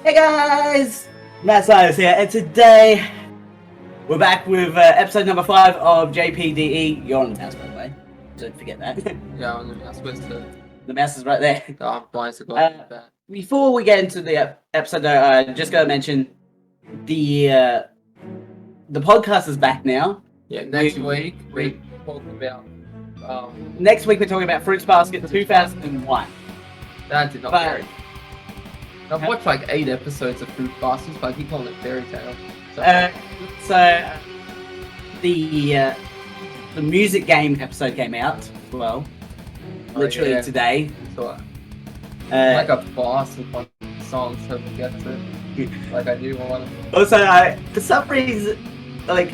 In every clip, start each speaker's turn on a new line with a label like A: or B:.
A: Hey guys! Matt Sires here, and today we're back with episode number 5 of JPDE. You're on the mouse, by the way. Don't forget that.
B: Yeah, I'm on the mouse. Where's
A: The mouse is right there.
B: I'm blind to that.
A: Before we get into the episode, though, I just gotta mention the podcast is back now.
B: Yeah, next week we talk about.
A: Next week we're talking about Fruits Basket 2001.
B: That did not vary. I've watched like 8 episodes of Fruit Baskets, but I keep calling it Fairy Tale.
A: So the music game episode came out as well. Literally today.
B: So, like a boss with one song, so we get to like I do one.
A: Also, for some reason, like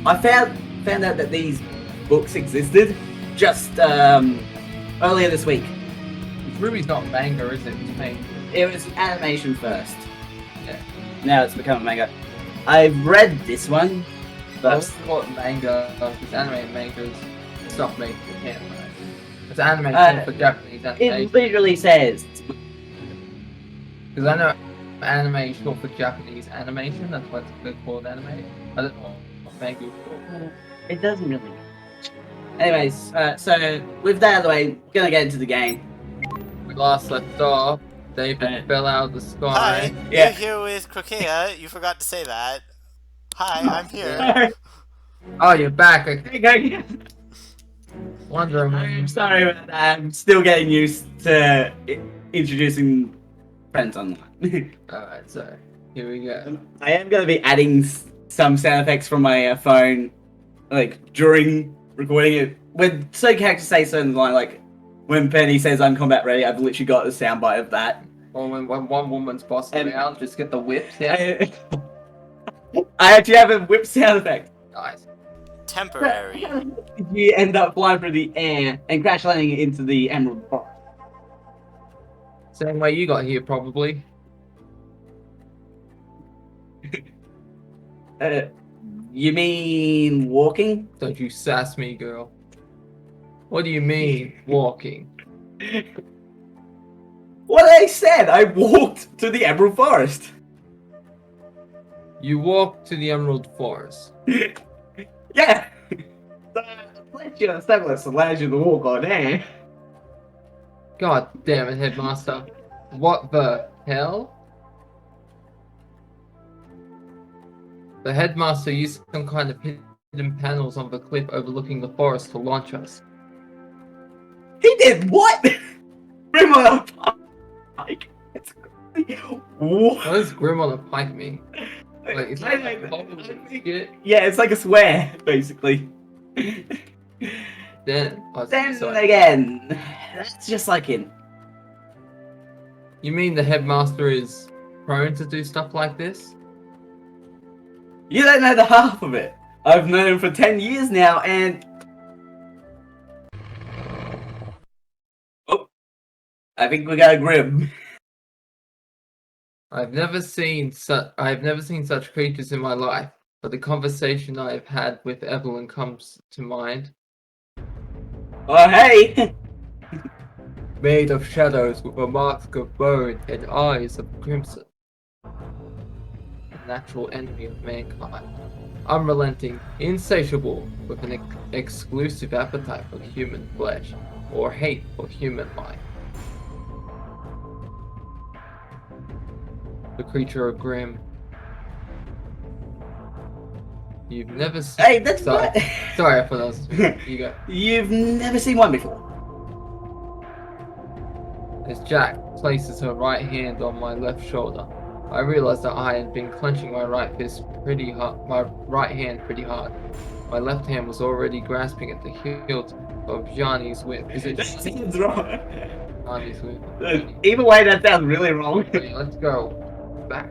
A: I found out that these books existed just earlier this week.
B: Ruby's not manga, is it? It's manga.
A: It was animation first.
B: Yeah.
A: Now it's become a manga. I've read this one.
B: But I what manga, because anime and manga is stuff made for Japan, right? It's animation for Japanese animation.
A: It literally says.
B: Because I know anime is short for Japanese animation, that's why it's called anime. I don't know what manga is called.
A: It doesn't really. Anyways, so with that out of the way, gonna get into the game.
B: We last left off, David fell out of the sky.
C: Hi,
A: Yeah.
C: you're here with Krokea. You forgot to say that. Hi, I'm here.
B: Oh, you're back.
A: Okay.
B: Wondering when
A: I'm sorry about that. I'm still getting used to introducing friends online.
B: Alright, so here we go.
A: I am going to be adding some sound effects from my phone, like during recording it. When certain characters say certain line, like when Penny says "I'm combat ready," I've literally got a soundbite of that.
B: Or when one woman's bossing around, just get the whips out.
A: I actually have a whip sound effect.
B: Nice.
C: Temporary.
A: You end up flying through the air and crash landing into the Emerald Forest.
B: Same way you got here, probably.
A: You mean walking?
B: Don't you sass me, girl. What do you mean, walking?
A: What I said, I walked to the Emerald Forest.
B: You walk to the Emerald Forest.
A: Yeah. The pleasure semblance allows you to walk on air.
B: God damn it, Headmaster. What the hell? The Headmaster used some kind of hidden panels on the cliff overlooking the forest to launch us.
A: He did what? Bring on a pike.
B: What does Grim on a pike mean? Like, it's like
A: yeah, it's like a swear, basically.
B: Then
A: Again, that's just like him.
B: You mean the Headmaster is prone to do stuff like this?
A: You don't know the half of it. I've known him for 10 years now, and... Oh, I think we got a Grim.
B: I've never seen such creatures in my life, but the conversation I have had with Evelyn comes to mind.
A: Oh, hey!
B: Made of shadows with a mask of bone and eyes of crimson. A natural enemy of mankind. Unrelenting, insatiable, with an exclusive appetite for human flesh, or hate for human life. The creature of Grim. You've never seen...
A: Hey, that's
B: sorry.
A: right.
B: Sorry, I thought that was... You go.
A: You've never seen one before.
B: As Jack places her right hand on my left shoulder, I realize that I had been clenching my right hand pretty hard. My left hand was already grasping at the hilt of Johnny's whip. Is it
A: That sounds wrong.
B: Johnny's whip?
A: Either way, that sounds really wrong.
B: Okay, let's go. Back.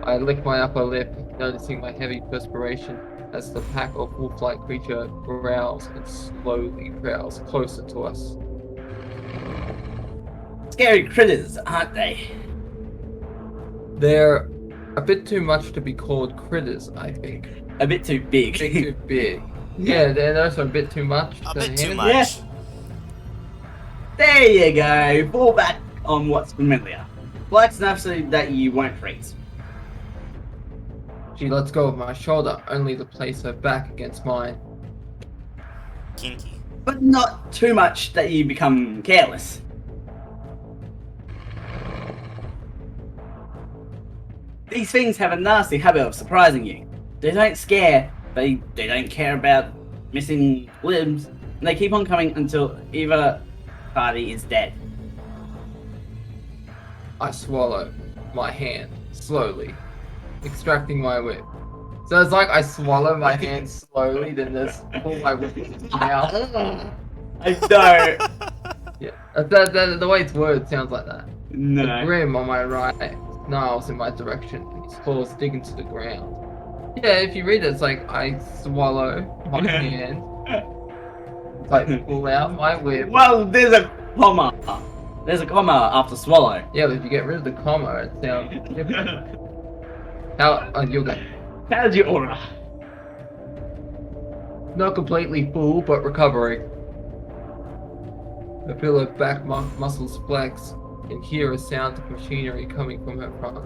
B: I lick my upper lip, noticing my heavy perspiration as the pack of wolf-like creature growls and slowly prowls closer to us.
A: Scary critters, aren't they?
B: They're a bit too much to be called critters, I think.
A: A bit too big.
B: A bit too big. Yeah, they're also a bit too much.
C: A
B: to
C: bit too
B: handle.
C: much.
A: Yeah. There you go. Fall back on what's familiar. Black's enough so that you won't freeze.
B: She lets go of my shoulder, only to place her back against mine.
C: Kinky.
A: But not too much that you become careless. These things have a nasty habit of surprising you. They don't scare, they don't care about missing limbs, and they keep on coming until either party is dead.
B: I swallow my hand slowly, extracting my whip. So it's like I swallow my hand slowly, then just pull my whip out.
A: I know.
B: Yeah, the way it's worded sounds like that.
A: No.
B: A grim on my right snarls in my direction, and his claws dig into the ground. Yeah, if you read it, it's like I swallow my hand, like pull out my whip.
A: Well, there's a comma. There's a comma after swallow.
B: Yeah, but if you get rid of the comma, it sounds different. How? Oh, you'll go.
A: How's your aura?
B: Not completely full, but recovering. I feel her back muscles flex and hear a sound of machinery coming from her front.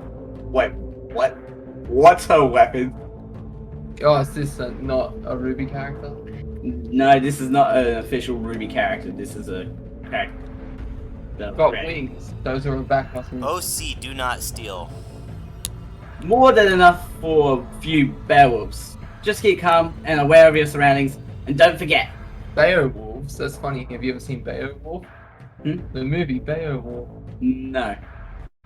A: Wait, what? What's her weapon?
B: Oh, is this not a Ruby character?
A: No, this is not an official Ruby character. This is a character.
B: Got wings. Those are her back muscles.
C: OC, do not steal.
A: More than enough for a few Beowulfs. Just keep calm and aware of your surroundings, and don't forget.
B: Beowulfs? That's funny. Have you ever seen Beowulf? The movie Beowulf.
A: No.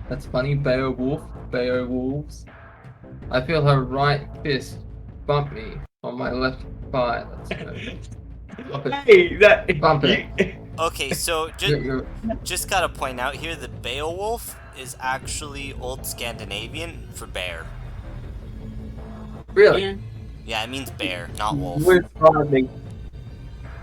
B: That's funny. Beowulf. Beowulfs. I feel her right fist bump me on my left thigh.
A: Hey, that.
B: Bump it.
C: Okay, so just gotta point out here that Beowulf is actually Old Scandinavian for bear.
B: Really?
C: Yeah, it means bear, not wolf.
B: We're probably.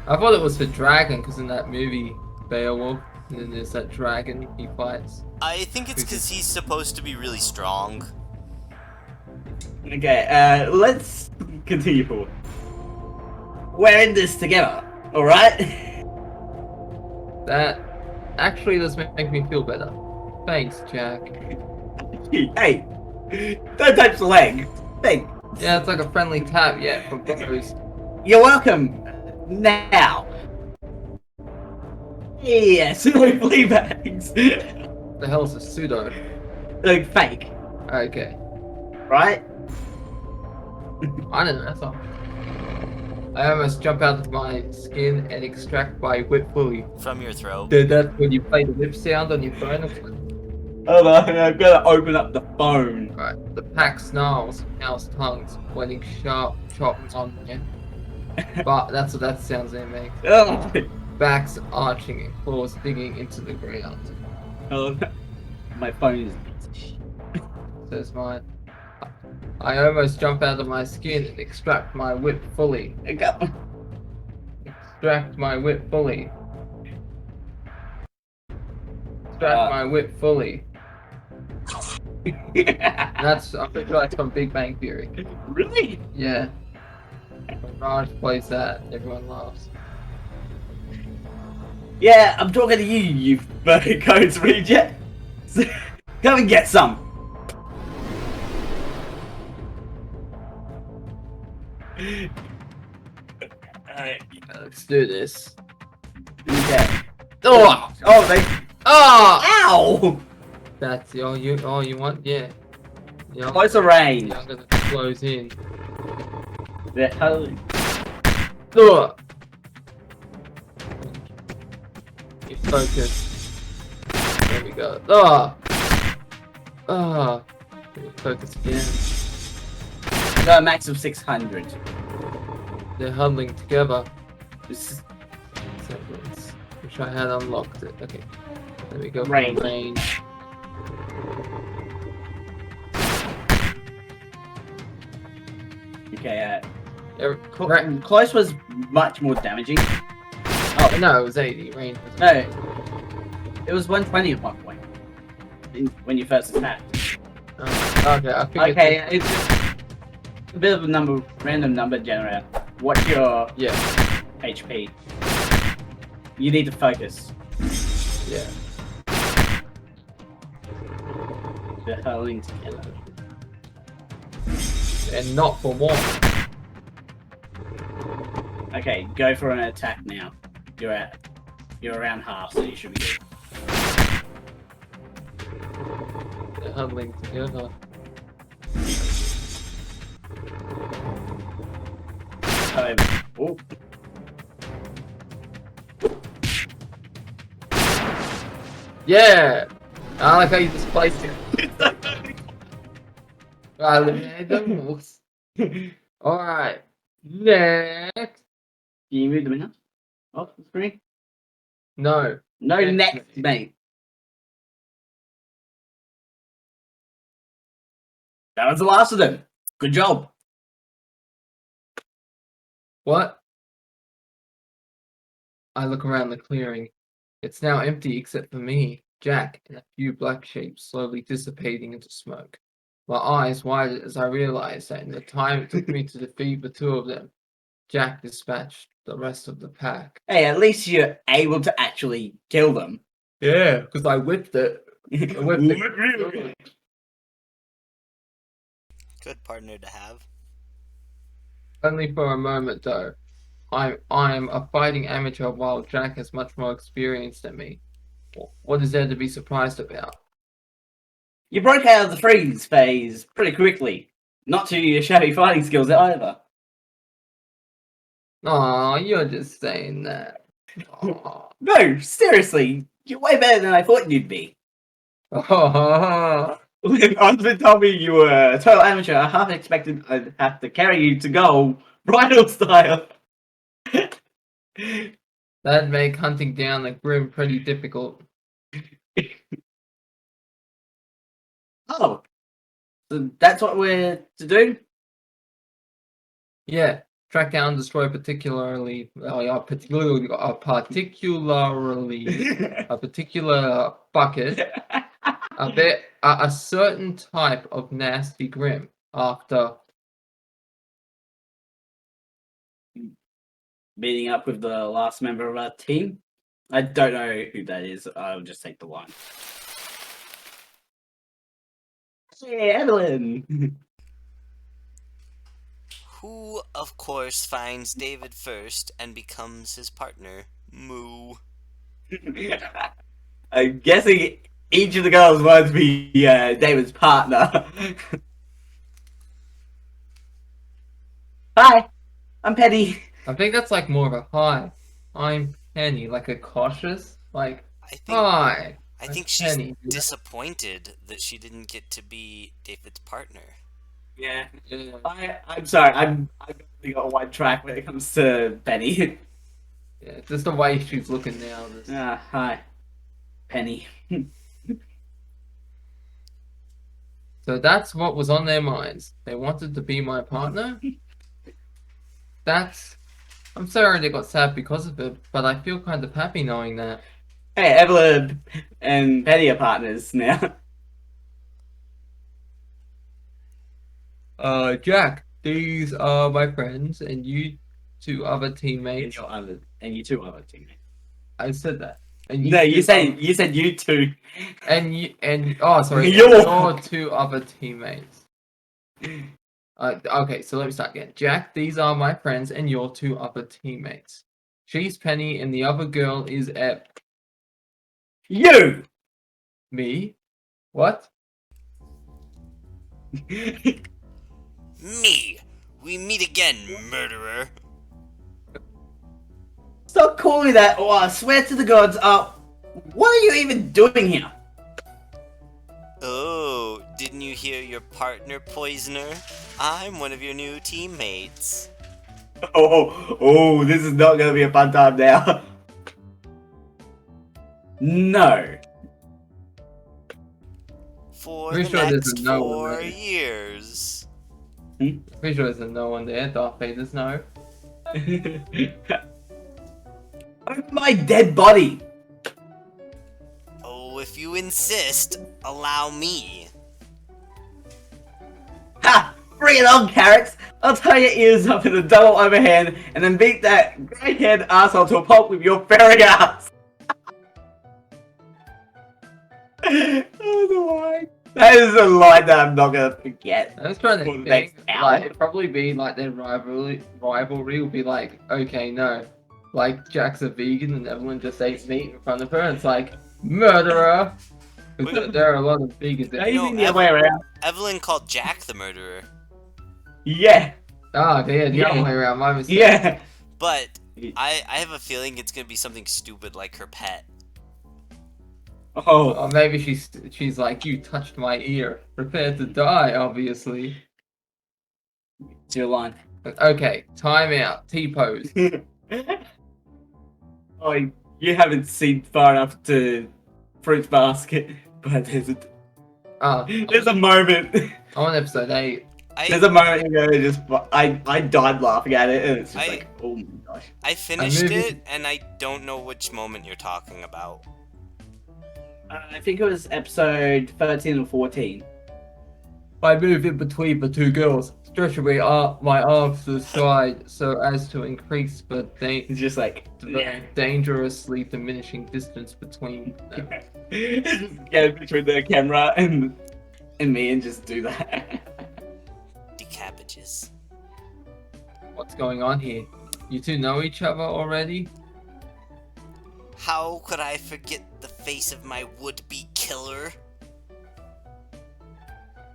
B: I thought it was for dragon, because in that movie Beowulf, and then there's that dragon he fights.
C: I think it's because he's supposed to be really strong.
A: Okay, let's continue forward. We're in this together, alright?
B: That actually does make me feel better. Thanks, Jack.
A: Hey, don't touch the leg. Thanks.
B: Yeah, it's like a friendly tap, yeah, for bros.
A: You're welcome. Now. Yeah, pseudo flea bags.
B: The hell's a pseudo?
A: Like fake,
B: Okay.
A: right?
B: I don't know, that's all. I almost jump out of my skin and extract my whip fully.
C: From your throat.
B: Did that when you play the whip sound on your phone?
A: Hold on, I've got to open up the phone.
B: Alright, the pack snarls, howls tongues, pointing sharp chops on you. But that's what that sounds they make.
A: Oh,
B: Backs arching and claws digging into the ground.
A: my phone is.
B: Says mine. I almost jump out of my skin and extract my whip fully. Extract my whip fully. Extract my whip fully. That's, I'm pretty sure that's from Big Bang Theory.
A: Really?
B: Yeah. When Raj plays that, everyone laughs.
A: Yeah, I'm talking to you, you Burger Codes reject. Come and get some. Alright,
B: Let's do this.
A: okay.
B: Oh!
A: Oh, they.
B: Oh!
A: Ow!
B: That's all you want? Yeah. Yeah.
A: Closer range.
B: I'm gonna close in.
A: They're totally.
B: Ugh. You focus. There we go. Ah! Ah! Focus again.
A: No, max of 600.
B: They're huddling together.
A: This is
B: Semblance. Wish I had unlocked it. Okay. There we go.
A: Range.
B: Range.
A: okay.
B: Right.
A: Close was much more damaging.
B: Oh no, it was 80. Range was
A: No, it was 120 at one point when you first attacked.
B: okay, I figured.
A: Okay, it's just a bit of a random number generator. What's your
B: Yeah.
A: HP? You need to focus.
B: Yeah.
A: They're huddling together.
B: And not for one.
A: Okay, go for an attack now. You're around half, so you should be good.
B: They're huddling together.
A: Oh.
B: Yeah! I like how you just placed it. Alright. Next.
A: Can you move them in? Off the screen?
B: No.
A: No, next, mate. That was the last of them. Good job.
B: What? I look around the clearing. It's now empty except for me, Jack, and a few black shapes slowly dissipating into smoke. My eyes widened as I realized that in the time it took me to defeat the two of them, Jack dispatched the rest of the pack.
A: Hey, at least you're able to actually kill them.
B: Yeah, because I whipped it. I whipped it.
C: Good partner to have.
B: Only for a moment, though. I'm a fighting amateur while Jack has much more experience than me. What is there to be surprised about?
A: You broke out of the freeze phase pretty quickly. Not to your shabby fighting skills either.
B: Aw, you're just saying that. Aw.
A: No, seriously, you're way better than I thought you'd be. When Osmond told me you were a total amateur, I half expected I'd have to carry you to goal, bridal style.
B: That'd make hunting down the Grim pretty difficult.
A: Oh, so that's what we're to do?
B: Yeah, track down and destroy particularly a particular bucket, a certain type of nasty Grim after
A: Meeting up with the last member of our team. I don't know who that is. I'll just take the line. Hey, Evelyn!
C: Who, of course, finds David first and becomes his partner. Moo.
A: I'm guessing each of the girls wants to be David's partner. Hi, I'm Petty.
B: I think that's like more of a hi. I'm Penny, like a cautious, like
C: I
B: hi.
C: think she's
B: Penny.
C: disappointed that she didn't get to be David's partner.
A: Yeah.
B: Yeah.
A: I'm sorry. I've only got one track when it comes to Penny.
B: Yeah, just the way she's looking now.
A: Hi, Penny.
B: So that's what was on their minds. They wanted to be my partner. I'm sorry they got sad because of it, but I feel kind of happy knowing that.
A: Hey, Evelyn and Penny are partners now.
B: Jack, these are my friends, and you two other teammates.
A: And you two other teammates.
B: I said that. And
A: You said you two.
B: Sorry,
A: Your
B: your two other teammates. Okay, so let me start again. Jack, these are my friends and your two other teammates. She's Penny, and the other girl is
A: You!
B: Me? What?
C: Me! We meet again, murderer!
A: Stop calling me that, or I swear to the gods, what are you even doing here?
C: Oh, didn't you hear your partner, Poisoner? I'm one of your new teammates.
A: Oh, this is not gonna be a fun time now. No.
C: For
B: Pretty
C: the
B: sure
C: next
B: there's a no
C: 4
B: one there.
C: years.
B: Pretty sure there's no one there. Darth Vader's no.
A: My dead body.
C: Oh, if you insist, allow me.
A: Ha! Bring it on, carrots! I'll tie your ears up in a double overhand and then beat that grey-haired asshole to a pulp with your fairy ass! Oh, the line. That is a line that I'm not gonna forget.
B: I was trying
A: For
B: to
A: the
B: think,
A: next hour.
B: like, it'd probably be like their rivalry would be like, okay, no. Like, Jack's a vegan and Evelyn just ate meat in front of her, and it's like, murderer! Because there are a lot of vegans
A: No,
B: there.
A: you think the other way around.
C: Evelyn called Jack the murderer.
A: Yeah.
B: Oh, yeah, the other
A: Yeah.
B: way around, my mistake.
A: Yeah.
C: But I have a feeling it's gonna be something stupid like her pet.
A: Oh.
B: Or maybe she's like, you touched my ear. Prepare to die, obviously.
A: It's your line.
B: Okay, time out. T-pose.
A: Oh, you haven't seen far enough to Fruits Basket, but there's a moment.
B: On episode 8.
A: There's a moment you just I died laughing at it, and it's just like, oh my gosh.
C: I finished it, and I don't know which moment you're talking about.
A: I think it was episode 13 or 14.
B: I move in between the two girls, stretching my arms to the side so as to increase
A: It's just like
B: the dangerously diminishing distance between them.
A: just get between the camera and me and just do that.
C: The cabbages.
B: What's going on here? You two know each other already?
C: How could I forget the face of my would-be killer?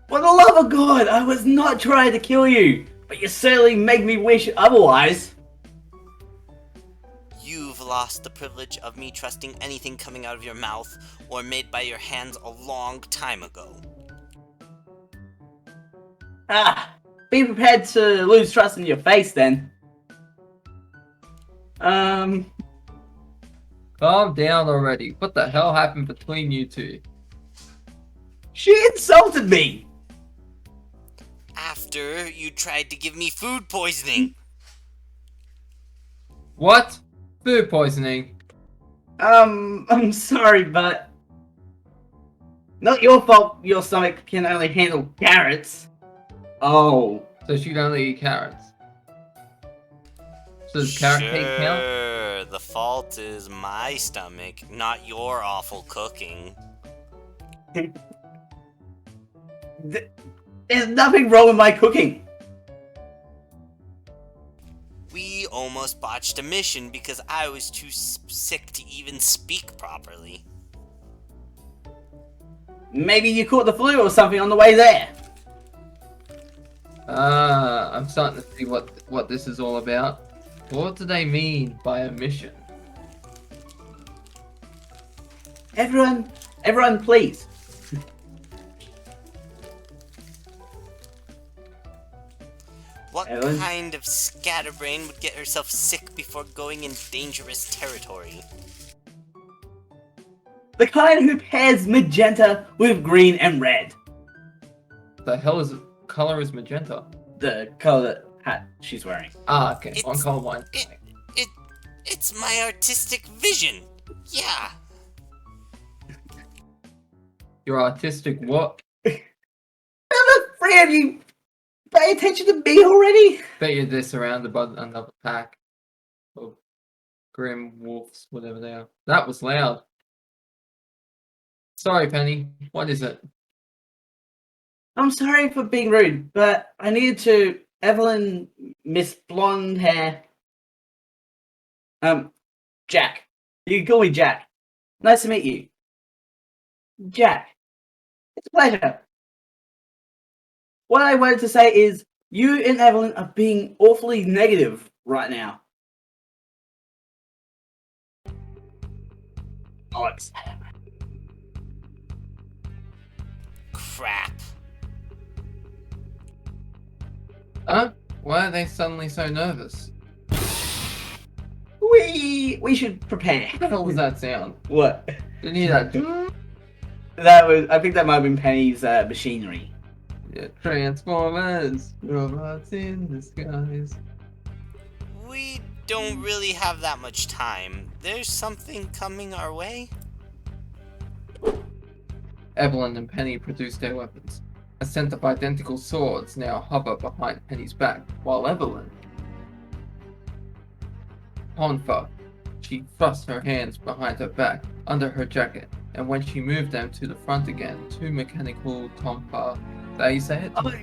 A: For the love of God, I was not trying to kill you, but you certainly make me wish otherwise.
C: You've lost the privilege of me trusting anything coming out of your mouth or made by your hands a long time ago.
A: Be prepared to lose trust in your face then.
B: Calm down already. What the hell happened between you two?
A: She insulted me!
C: After you tried to give me food poisoning.
B: What? Food poisoning?
A: I'm sorry, but... Not your fault your stomach can only handle carrots. Oh.
B: So she'd only eat carrots. So does carrot cake count?
C: Sure, the fault is my stomach, not your awful cooking.
A: There's nothing wrong with my cooking.
C: We almost botched a mission because I was too sick to even speak properly.
A: Maybe you caught the flu or something on the way there.
B: I'm starting to see what this is all about. What do they mean by a mission?
A: Everyone, please.
C: What
A: Ellen?
C: kind of scatterbrain would get herself sick before going in dangerous territory?
A: The kind who pairs magenta with green and red.
B: The hell is color is magenta?
A: The color hat she's wearing.
B: Ah, okay.
C: It's-
B: One color one.
C: It's my artistic vision. Yeah.
B: Your artistic what?
A: The three of you pay attention to me already?
B: Bet you're they're surrounded by another pack of grim wolves, whatever they are. That was loud. Sorry, Penny. What is it?
A: I'm sorry for being rude, but I needed to... Evelyn, Miss Blonde Hair... Jack. You can call me Jack. Nice to meet you. Jack. It's a pleasure. What I wanted to say is, you and Evelyn are being awfully negative right now. Alex.
C: Crap.
B: Huh? Why are they suddenly so nervous?
A: We should prepare.
B: What the hell was that sound?
A: What?
B: Didn't hear that.
A: That was... I think that might have been Penny's machinery.
B: Yeah, Transformers, robots in disguise.
C: We don't really have that much time. There's something coming our way.
B: Evelyn and Penny produce their weapons. A set of identical swords now hover behind Penny's back, while Evelyn... Honfa. She thrusts her hands behind her back, under her jacket, and when she moved them to the front again, two mechanical tompa, is that how you say it?
A: Oh,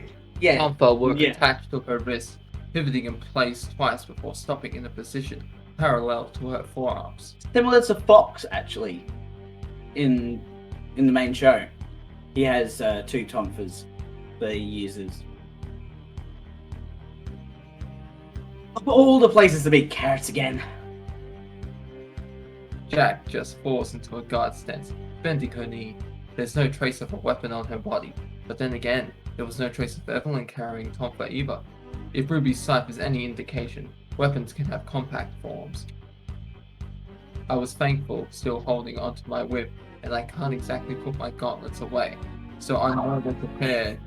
A: yeah.
B: Tompa were
A: Yeah.
B: attached to her wrists, pivoting in place twice before stopping in a position parallel to her forearms.
A: Similar to Fox, actually, in the main show. He has two tonfas that he uses. Of all the places to meet carrots again.
B: Jack just falls into a guard stance, bending her knee. There's no trace of a weapon on her body, but then again, there was no trace of Evelyn carrying Tonfa either. If Ruby's sight is any indication, weapons can have compact forms. I was thankful, still holding onto my whip, and I can't exactly put my gauntlets away, so I'm more than prepared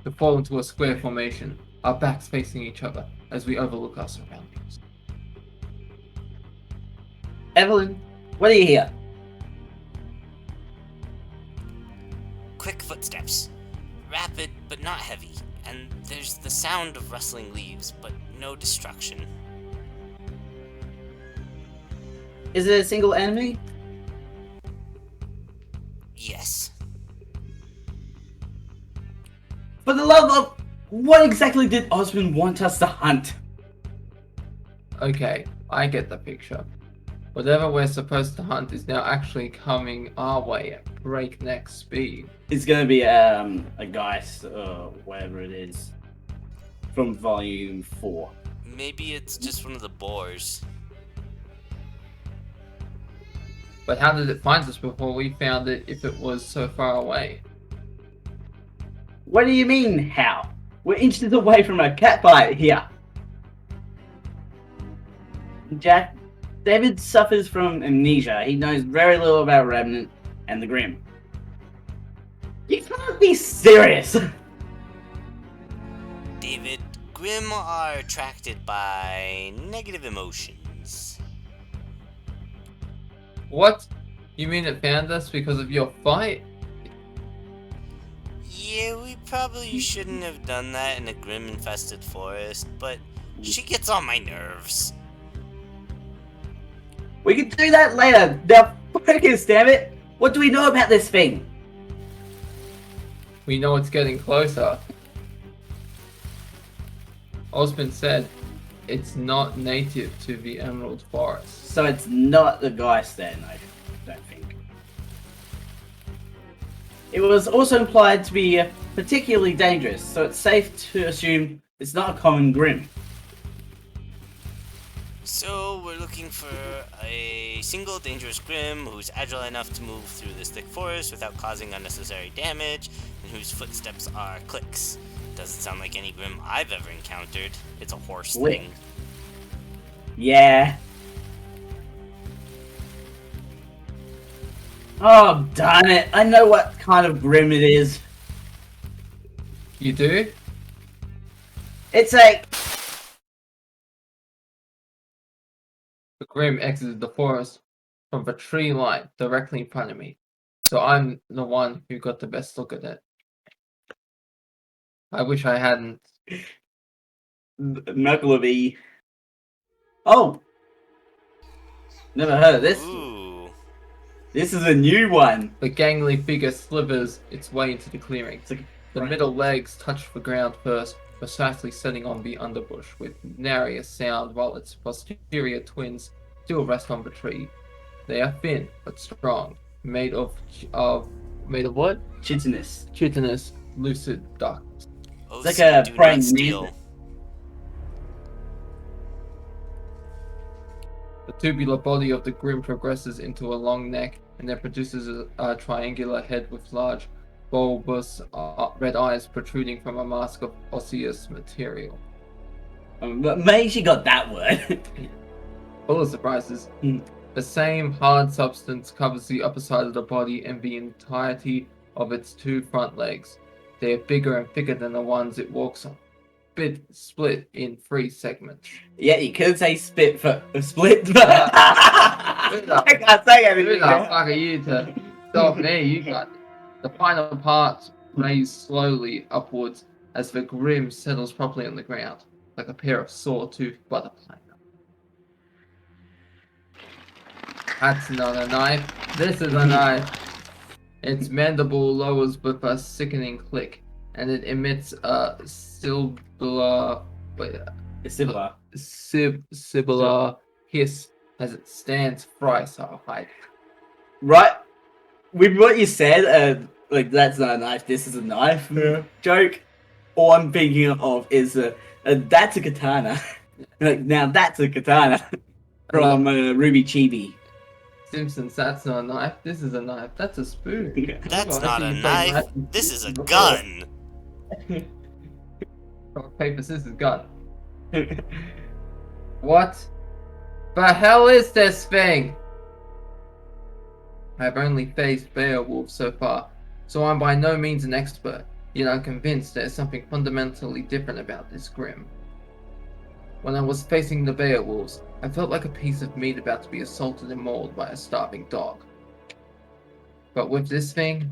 B: to fall into a square formation, our backs facing each other as we overlook our surroundings.
A: Evelyn, what do you hear?
C: Quick footsteps. Rapid, but not heavy. And there's the sound of rustling leaves, but no destruction.
A: Is it a single enemy?
C: Yes.
A: For the love of... What exactly did Osmond want us to hunt?
B: Okay, I get the picture. Whatever we're supposed to hunt is now actually coming our way at breakneck speed.
A: It's gonna be a Geist, or whatever it is, from Volume 4.
C: Maybe it's just one of the boars.
B: But how did it find us before we found it if it was so far away?
A: What do you mean, how? We're inches away from a cat bite here. Jack, David suffers from amnesia. He knows very little about Remnant and the Grim. You can't be serious!
C: David, Grim are attracted by negative emotions.
B: What? You mean it found us because of your fight?
C: Yeah, we probably shouldn't have done that in a Grim-infested forest, but she gets on my nerves.
A: We can do that later. Now focus, damn it! What do we know about this thing?
B: We know it's getting closer. Osmond said it's not native to the Emerald Forest.
A: So it's not the Geist then, I don't think. It was also implied to be particularly dangerous, so it's safe to assume it's not a common Grim.
C: So we're looking for a single dangerous Grim who's agile enough to move through this thick forest without causing unnecessary damage, and whose footsteps are clicks. Doesn't sound like any Grim I've ever encountered. It's a horse
A: Lick.
C: thing.
A: Yeah. Oh, darn it. I know what kind of Grim it is.
B: You do?
A: It's a...
B: The Grim exited the forest from the tree line directly in front of me, so I'm the one who got the best look at it. I wish I hadn't.
A: Knuckleby. Oh! Never heard of this.
C: Ooh.
A: This is a new one.
B: The gangly figure slithers its way into the clearing.
A: It's like,
B: The middle legs touch the ground first, precisely setting on the underbush with nary a sound, while its posterior twins still rest on the tree. They are thin but strong, made of what?
A: chitinous.
B: Chitinous, lucid ducts.
C: Oh,
A: It's like a
C: do
A: praying
C: not steal.
A: mantis.
B: The tubular body of the Grim progresses into a long neck and then produces a triangular head with large, bulbous red eyes protruding from a mask of osseous material.
A: But maybe she got that word.
B: Full of surprises. The same hard substance covers the upper side of the body and the entirety of its two front legs. They are bigger and thicker than the ones it walks on, split in 3 segments.
A: Yeah, you could say split, but I can't say
B: Who
A: anything.
B: the fuck are you to stop me? You got it. The final parts raise slowly upwards as the Grim settles properly on the ground, like a pair of saw-toothed butterflies. That's not a knife. This is a knife. Its mandible lowers with a sickening click, and it emits a sibilar hiss as it stands thrice our height.
A: Right, with what you said, like that's not a knife, this is a knife joke. All I'm thinking of is that's a katana. Like now that's a katana from Ruby Chibi.
B: Simpsons, that's not a knife. This is a knife. That's a spoon.
C: That's
B: Oh, I
C: not
B: see
C: a
B: you playing
C: knife.
B: and
C: This is a
B: spoon
C: gun.
B: before. Rock, paper, scissors, gun. What the hell is this thing? I've only faced Beowulf so far, so I'm by no means an expert, yet I'm convinced there's something fundamentally different about this Grim. When I was facing the Beowulfs, I felt like a piece of meat about to be assaulted and mauled by a starving dog. But with this thing,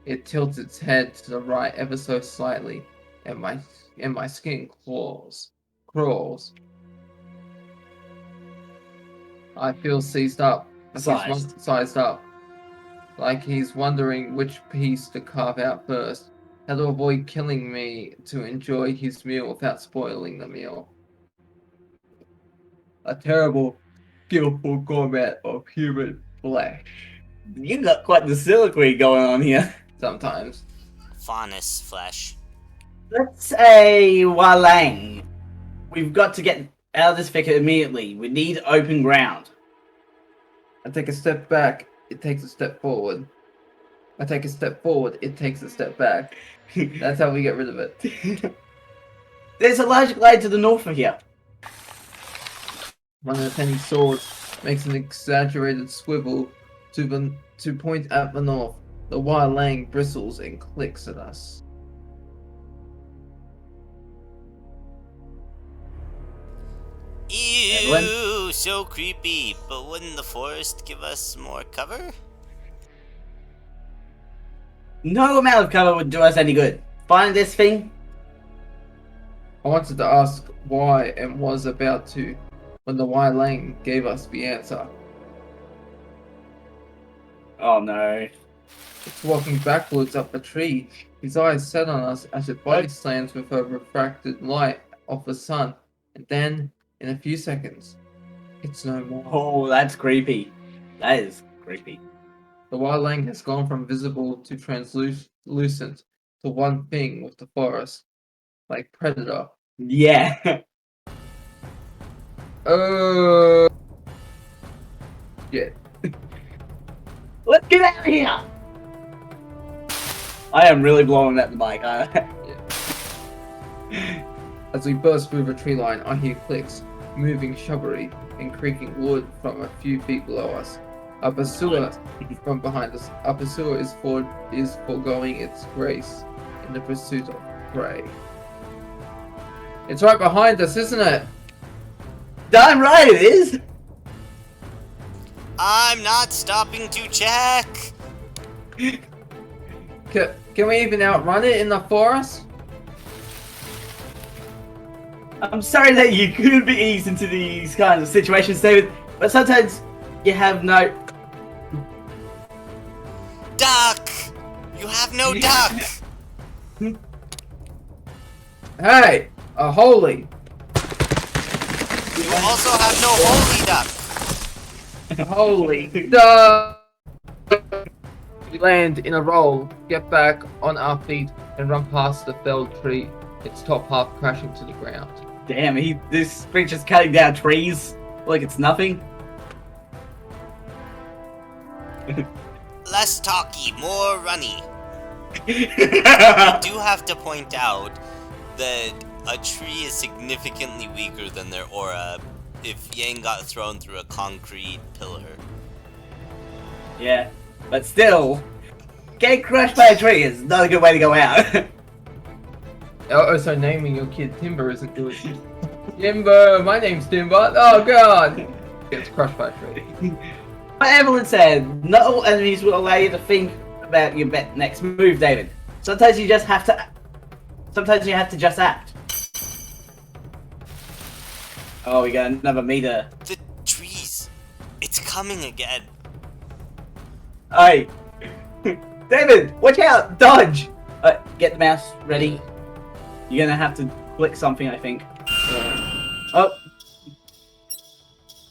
B: it tilts its head to the right ever so slightly, and my skin crawls. I feel seized up. Sized up. Like he's wondering which piece to carve out first. How to avoid killing me to enjoy his meal without spoiling the meal. A terrible, skillful gourmet of human flesh.
A: You got quite the soliloquy going on here.
B: Sometimes.
C: Faunus flesh.
A: Let's say Walang. We've got to get out of this thicket immediately. We need open ground.
B: I take a step back, it takes a step forward. I take a step forward, it takes a step back. That's how we get rid of it.
A: There's a large glade to the north of here.
B: One of the penny swords makes an exaggerated swivel to point at the north. The wild lang bristles and clicks at us.
C: Ew,
B: Edwin?
C: so creepy. But wouldn't the forest give us more cover?
A: No amount of cover would do us any good. Find this thing.
B: I wanted to ask why and was about to when the wild lang gave us the answer.
A: Oh no.
B: It's walking backwards up a tree. His eyes set on us as its body slams with a refracted light of the sun, and then, in a few seconds, it's no more.
A: Oh, that's creepy. That is creepy.
B: The wild lang has gone from visible to translucent to one thing with the forest, like Predator.
A: Yeah.
B: Yeah.
A: Let's get out of here. I am really blowing at the mic.
B: As we burst through the tree line, I hear clicks, moving shrubbery and creaking wood from a few feet below us. A pursuer from behind us. A pursuer is foregoing its grace in the pursuit of prey. It's right behind us, isn't it?
A: Damn right it is.
C: I'm not stopping to check.
B: Can we even outrun it in the forest?
A: I'm sorry that you couldn't be eased into these kinds of situations, David, but sometimes you have no...
C: Duck! You have no duck!
B: Hey! A holy!
C: You also have no holy duck!
B: Holy duck! We land in a roll, get back on our feet, and run past the felled tree, its top half crashing to the ground.
A: Damn, this creature's cutting down trees like it's nothing.
C: Less talky, more runny. I do have to point out that a tree is significantly weaker than their aura if Yang got thrown through a concrete pillar.
A: Yeah, but still, getting crushed by a tree is not a good way to go out.
B: Also, naming your kid Timber isn't good. Timber! My name's Timber! Oh god! Gets crushed by a tree.
A: But Evelyn said, not all enemies will allow you to think about your next move, David. Sometimes you just have to... Sometimes you have to just act. Oh, we got another meter.
C: The trees. It's coming again.
A: Hey, David, watch out! Dodge! Get the mouse ready. You're gonna have to click something, I think. Oh,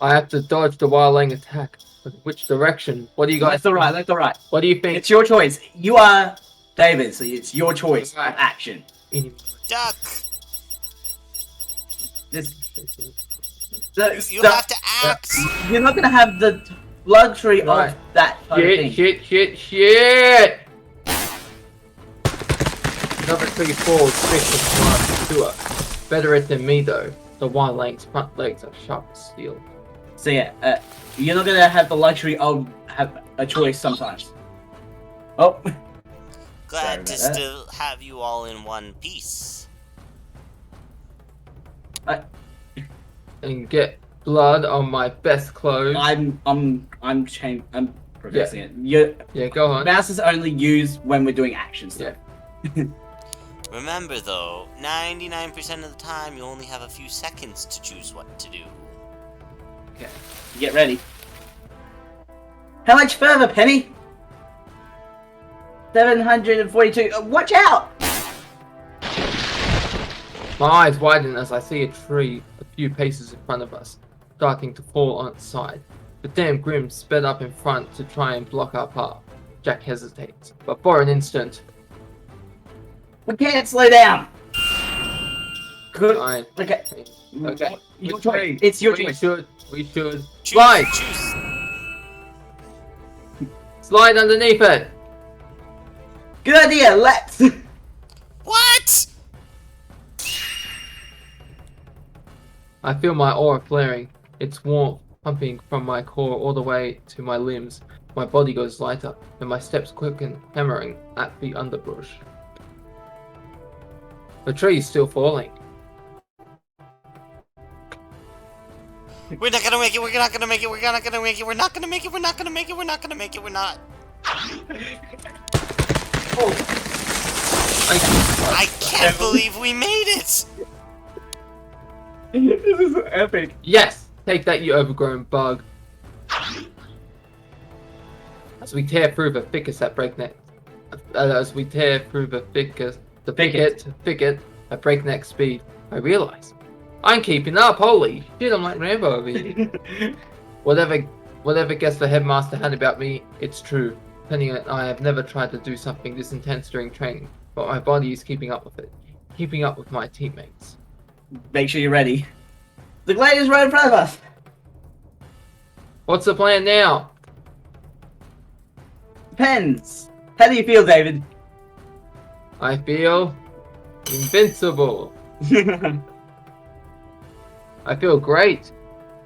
B: I have to dodge the wildling attack. But which direction? What do you guys?
A: left or right, left or right.
B: What do you think?
A: It's your choice. You are David, so it's your choice
B: Right.
A: of action.
C: Duck!
A: Just,
C: You have to act!
A: You're not gonna have the luxury
B: Right.
A: of that kind of thing.
B: Shit! Another 3-4 fish to her. Better it than me though. The wildling's front legs are sharp as steel.
A: So yeah, you're not gonna have the luxury of have a choice sometimes. Oh,
C: Glad to
A: Sorry about that.
C: still have you all in one piece.
B: And get blood on my best clothes.
A: I'm progressing it. Your
B: Yeah, go on.
A: mouse is only used when we're doing actions.
B: Yeah.
C: Remember though, 99% of the time you only have a few seconds to choose what to do.
A: Okay, get ready. How much further, Penny? 742. Watch out!
B: My eyes widen as I see a tree a few paces in front of us, starting to fall on its side. The damn Grim sped up in front to try and block our path. Jack hesitates, but for an instant,
A: We can't slow down. Good.
B: I
A: Okay.
B: Okay.
A: Your choice. It's your choice.
B: We should
C: Choose,
B: slide.
C: choose.
B: Slide underneath it.
A: Good idea. Let's.
C: What?
B: I feel my aura flaring, its warmth pumping from my core all the way to my limbs. My body goes lighter, and my steps quicken, hammering at the underbrush. The tree is still falling.
C: We're not gonna make it, we're not gonna make it, we're not gonna make it, we're not gonna make it, we're not gonna make it, we're not gonna make it, we're not.
A: Oh,
C: I can't believe we made it!
A: this is epic.
B: Yes! Take that, you overgrown bug. As we tear through the thickets at breakneck, thicket at breakneck speed, I realize I'm keeping up. Holy shit! I'm like Rambo over here. Whatever guess the headmaster had about me, it's true. Penny and I have never tried to do something this intense during training, but my body is keeping up with it, keeping up with my teammates.
A: Make sure you're ready. The glade is right in front of us.
B: What's the plan now?
A: Depends. How do you feel, David?
B: I feel invincible. I feel great.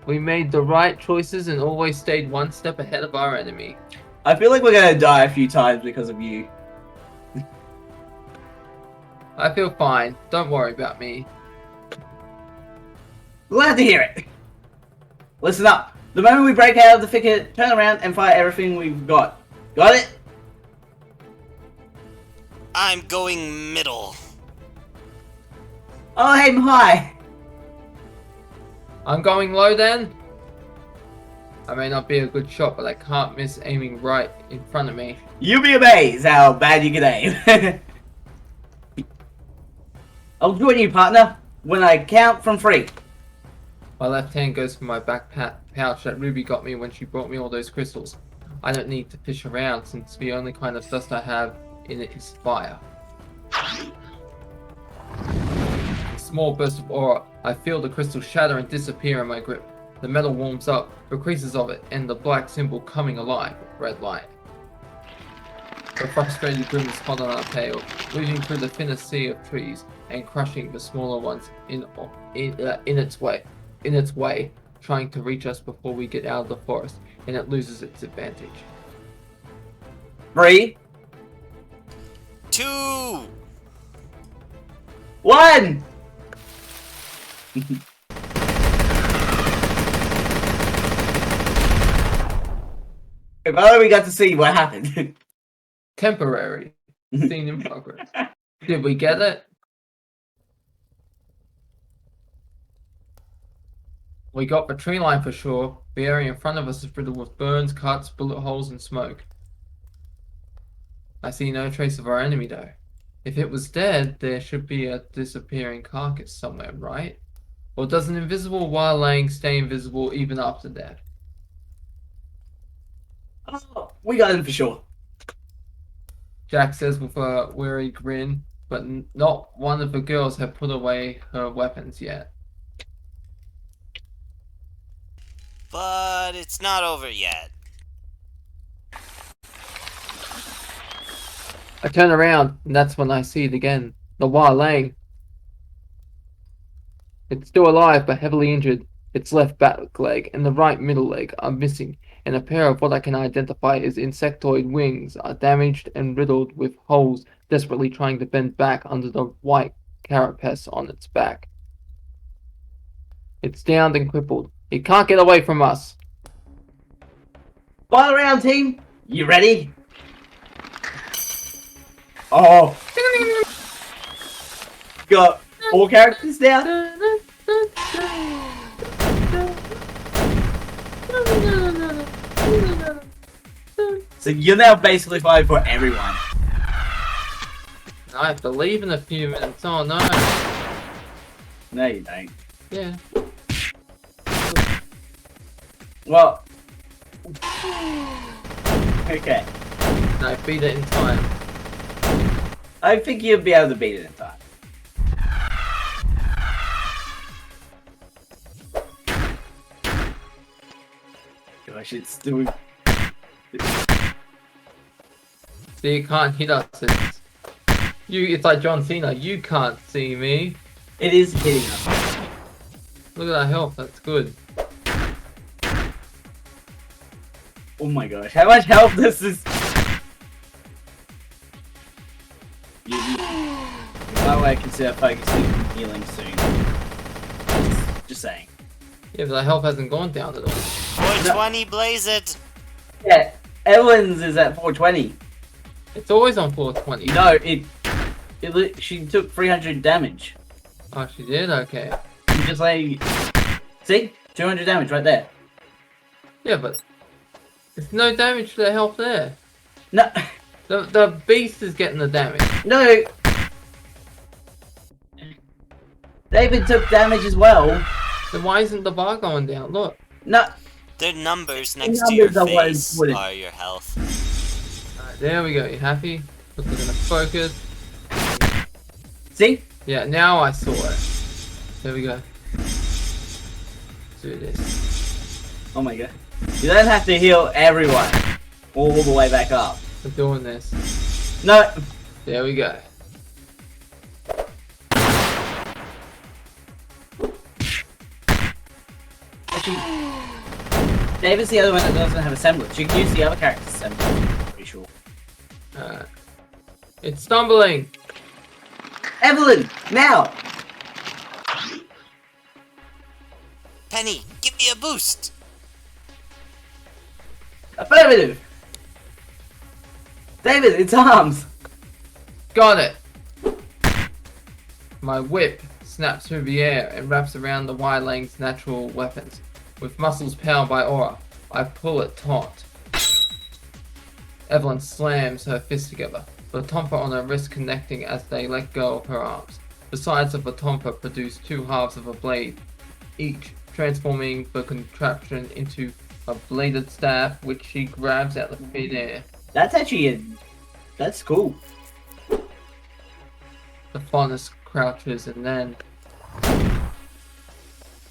B: We made the right choices and always stayed one step ahead of our enemy.
A: I feel like we're gonna die a few times because of you.
B: I feel fine. Don't worry about me.
A: Glad to hear it. Listen up. The moment we break out of the thicket, turn around and fire everything we've got. Got it?
C: I'm going middle.
A: Oh, aim high.
B: I'm going low then. I may not be a good shot, but I can't miss aiming right in front of me.
A: You'll be amazed how bad you can aim. I'll join you, partner, when I count from 3.
B: My left hand goes for my back pouch that Ruby got me when she brought me all those crystals. I don't need to fish around since the only kind of dust I have in it is fire. A small burst of aura. I feel the crystal shatter and disappear in my grip. The metal warms up, the creases of it, and the black symbol coming alive with red light. The frustrated Grim is hot on our tail, moving through the thinner sea of trees and crushing the smaller ones in its way, trying to reach us before we get out of the forest, and it loses its advantage.
A: 3,
C: 2!
A: 1. If only we got to see what happened.
B: Temporary. Scene in progress. Did we get it? We got the tree line for sure. The area in front of us is riddled with burns, cuts, bullet holes, and smoke. I see no trace of our enemy though. If it was dead, there should be a disappearing carcass somewhere, right? Or does an invisible while laying stay invisible even after death?
A: Oh, we got him for sure.
B: Jack says with a weary grin, but not one of the girls have put away her weapons yet.
C: But it's not over yet.
B: I turn around, and that's when I see it again. The Wa Lang. It's still alive, but heavily injured. Its left back leg and the right middle leg are missing, and a pair of what I can identify as insectoid wings are damaged and riddled with holes, desperately trying to bend back under the white carapace on its back. It's downed and crippled. It can't get away from us.
A: File around, team. You ready? Oh. Got 4 characters down. So you're now basically fighting for everyone.
B: I have to leave in a few minutes. Oh no.
A: No, you don't.
B: Yeah.
A: Well. Okay.
B: I beat it in time.
A: I think you'll be able to beat it in time. Gosh, it's doing.
B: See, you can't hit us. It's like John Cena. You can't see me.
A: It is hitting us.
B: Look at that health. That's good.
A: Oh my gosh, how much health does this? By the way, I consider focusing on healing soon. Just saying.
B: Yeah, but the health hasn't gone down at all.
C: 420, blaze it!
A: Yeah, Evelyn's is at 420.
B: It's always on 420.
A: No, she took 300 damage.
B: Oh, she did? Okay.
A: I'm just like, see? 200 damage right there.
B: Yeah, but there's no damage to the health there.
A: No,
B: The beast is getting the damage.
A: no. David took damage as well.
B: Then why isn't the bar going down? Look.
A: No.
C: The numbers next to your
A: Numbers are what
C: face
A: put it.
C: are your health.
B: Alright, there we go. You happy? Look, we're gonna focus.
A: See?
B: Yeah, now I saw it. There we go. Let's do this.
A: Oh my god. You don't have to heal everyone all the way back up.
B: We're doing this.
A: No.
B: There we go.
A: Actually, David's the other one that doesn't have a semblance. You can use the other character's semblance, I'm pretty sure.
B: It's stumbling.
A: Evelyn, now!
C: Penny, give me a boost!
A: Affirmative! David, it's arms!
B: Got it. My whip snaps through the air and wraps around the Wylang's natural weapons. With muscles powered by aura, I pull it taut. Evelyn slams her fists together, the tompa on her wrist connecting as they let go of her arms. The sides of the tompa produce 2 halves of a blade, each transforming the contraption into a bladed staff, which she grabs out of thin air.
A: That's actually that's cool.
B: The fondness crouches and then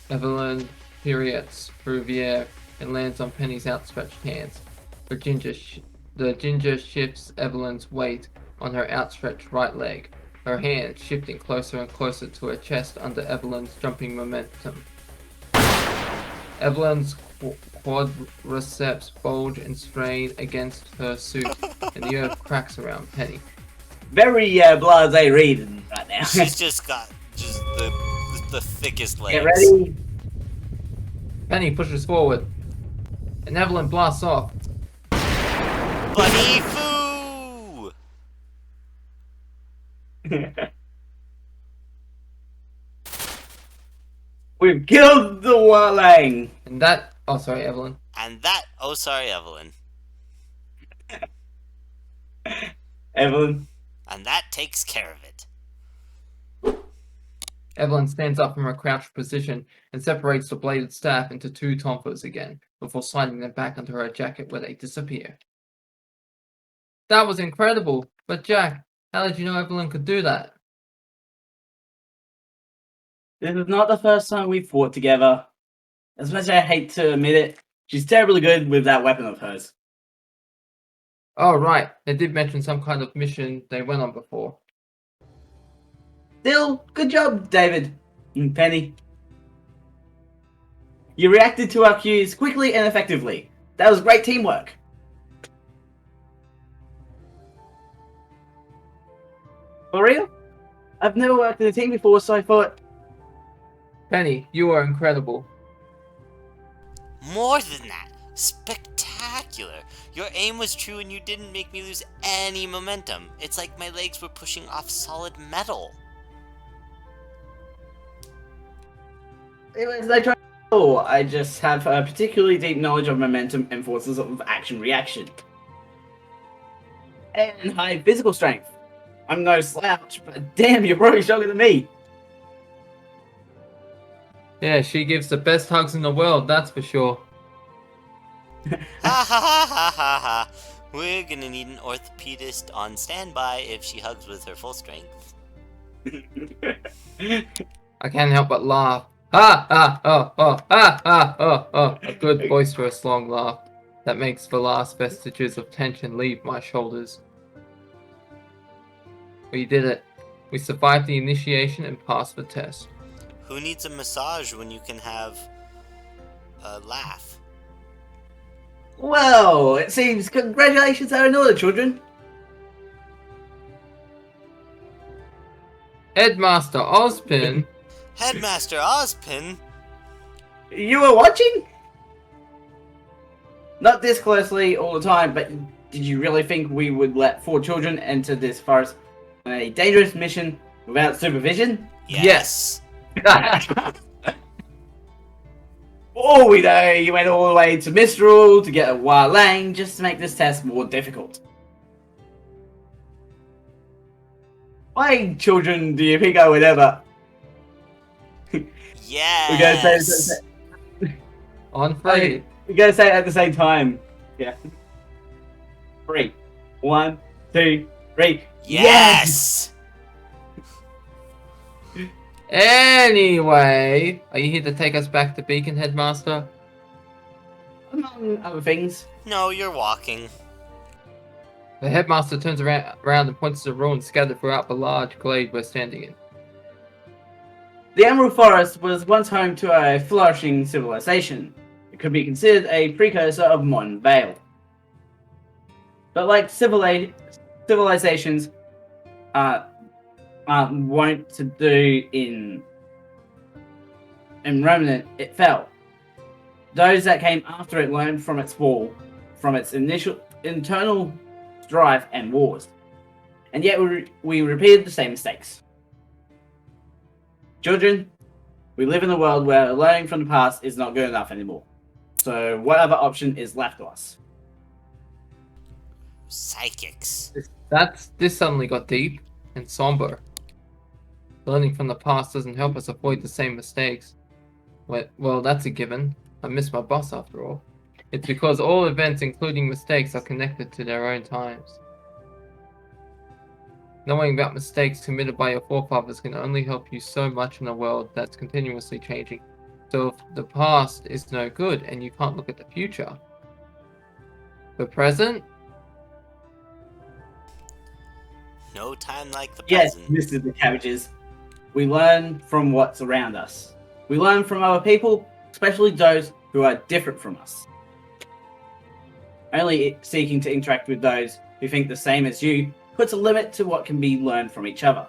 B: Evelyn pirouettes through the air and lands on Penny's outstretched hands. The ginger shifts Evelyn's weight on her outstretched right leg, her hand shifting closer and closer to her chest under Evelyn's jumping momentum. Evelyn's quadriceps bulge and strain against her suit, and the earth cracks around Penny.
A: Very blasé reading right now.
C: She's just got the thickest legs.
A: Get ready.
B: Penny pushes forward, and Evelyn blasts off.
C: Bunny foo!
A: We've killed the Warlang!
B: And that... Oh, sorry, Evelyn.
C: And that... Oh, sorry, Evelyn.
A: Evelyn.
C: And that takes care of it.
B: Evelyn stands up from her crouched position and separates the bladed staff into two tonfas again, before sliding them back under her jacket where they disappear. That was incredible! But Jack, how did you know Evelyn could do that?
A: This is not the first time we've fought together. As much as I hate to admit it, she's terribly good with that weapon of hers.
B: Oh, right. They did mention some kind of mission they went on before.
A: Still, good job, David and Penny. You reacted to our cues quickly and effectively. That was great teamwork. For real? I've never worked in a team before, so I thought...
B: Penny, you are incredible.
C: More than that, spectacular. Your aim was true and you didn't make me lose any momentum. It's like my legs were pushing off solid metal.
A: Anyways, I try. Oh, I just have a particularly deep knowledge of momentum and forces of action-reaction. And high physical strength. I'm no slouch, but damn, you're probably stronger than me.
B: Yeah, she gives the best hugs in the world, that's for sure.
C: Ha ha ha ha ha ha. We're gonna need an orthopedist on standby if she hugs with her full strength.
B: I can't help but laugh. Ha ha oh oh ha ha oh oh. A good boisterous long laugh that makes the last vestiges of tension leave my shoulders. We did it. We survived the initiation and passed the test.
C: Who needs a massage when you can have a laugh?
A: Well, it seems congratulations are in order, children.
B: Headmaster Ozpin?
C: Headmaster Ozpin?
A: You were watching? Not this closely all the time, but did you really think we would let 4 children enter this forest on a dangerous mission without supervision?
C: Yes.
A: Oh, we know you went all the way to Mistral to get a Warlang just to make this test more difficult. Why, children, do you think I would ever?
C: Yes.
B: On 3.
A: We gotta say it at the same time. Yeah. 3, 1, 2, 3.
C: Yes.
B: Anyway, are you here to take us back to Beacon, Headmaster?
A: Among other things.
C: No, you're walking.
B: The Headmaster turns around and points to the ruins scattered throughout the large glade we're standing in.
A: The Emerald Forest was once home to a flourishing civilization. It could be considered a precursor of modern Vale. But like civilizations wont to do in Remnant, it fell. Those that came after it learned from its fall, from its initial internal strife and wars. And yet we repeated the same mistakes. Children, we live in a world where learning from the past is not good enough anymore. So what other option is left to us?
C: Psychics.
B: This suddenly got deep and somber. Learning from the past doesn't help us avoid the same mistakes. Well, that's a given. I miss my boss after all. It's because all events, including mistakes, are connected to their own times. Knowing about mistakes committed by your forefathers can only help you so much in a world that's continuously changing. So if the past is no good and you can't look at the future, the present?
C: No time like the
A: Yes,
C: present.
A: Mr. The Cabbages. We learn from what's around us. We learn from other people, especially those who are different from us. Only seeking to interact with those who think the same as you puts a limit to what can be learned from each other.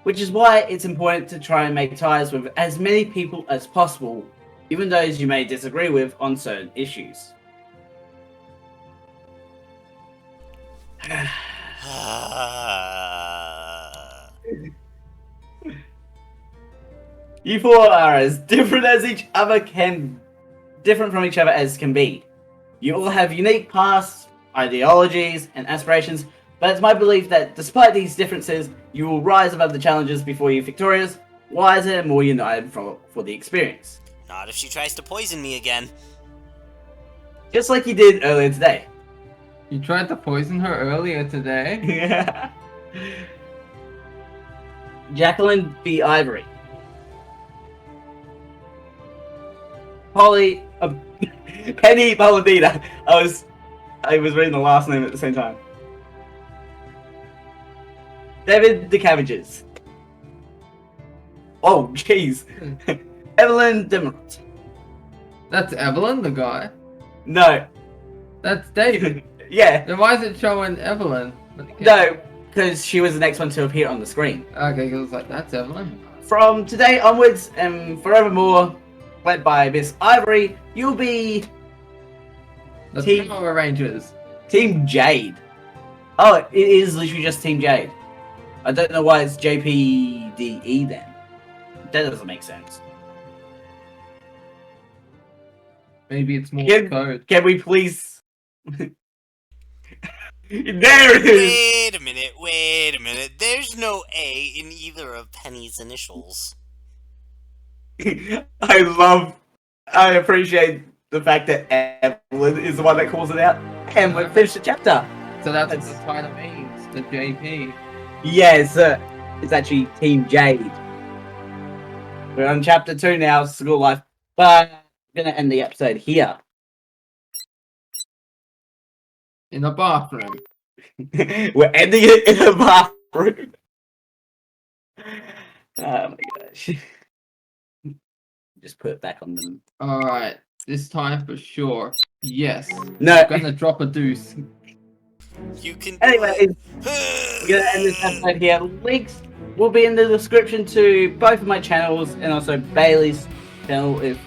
A: Which is why it's important to try and make ties with as many people as possible, even those you may disagree with on certain issues. You four are as different from each other as can be. You all have unique pasts, ideologies, and aspirations, but it's my belief that despite these differences, you will rise above the challenges before you victorious, wiser, and more united for the experience.
C: Not if she tries to poison me again.
A: Just like you did earlier today.
B: You tried to poison her earlier today?
A: Yeah. Jacqueline v. Ivory. Polly, Penny Palladina. I was reading the last name at the same time. David the Cabbages. Oh, jeez. Evelyn Demerot.
B: That's Evelyn, the guy?
A: No.
B: That's David.
A: Yeah.
B: Then why is it showing Evelyn?
A: No, because she was the next one to appear on the screen.
B: Okay, because it's like, that's Evelyn.
A: From today onwards and forevermore, led by Miss Ivory, you'll be
B: The
A: Team-
B: Power Rangers.
A: Team Jade. Oh, it is literally just Team Jade. I don't know why it's JPDE then. That doesn't make sense.
B: Maybe it's more
A: Can-
B: code.
A: Can we please... There it is!
C: Wait a minute. There's no A in either of Penny's initials.
A: I appreciate the fact that Evelyn is the one that calls it out. And we finished the chapter.
B: So that's what the title means, the JP.
A: Yes, it's actually Team Jade. We're on chapter 2 now, School Life. But I'm going to end the episode here.
B: In the bathroom.
A: We're ending it in the bathroom. Oh my gosh. Just put it back on them.
B: Alright, this time for sure. Yes.
A: No.
B: I'm gonna drop a deuce.
C: You can.
A: Anyway, we're going to end this episode here. Links will be in the description to both of my channels and also Bailey's channel. If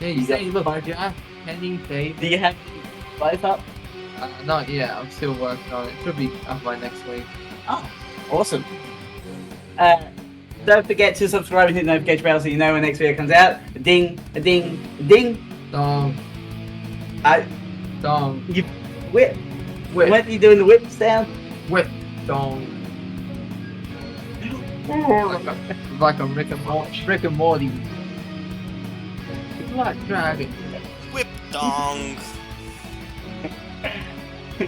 B: Yeah,
A: You
B: you
A: got-
B: say look, yeah, Penny, babe.
A: do you have both up?
B: Not yet, I'm still working on it. Should be up by next week.
A: Oh, awesome. Don't forget to subscribe and hit the notification bell so you know when the next video comes out. A ding, a ding, a ding.
B: Dong,
A: I,
B: dong,
A: you whip.
B: whip,
A: When are you doing the whip sound?
B: whip, dong. Like a Rick and Morty. Black dragon.
C: Whip dong.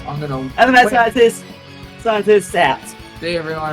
B: I'm gonna.
A: And that's scientists out.
B: See everyone.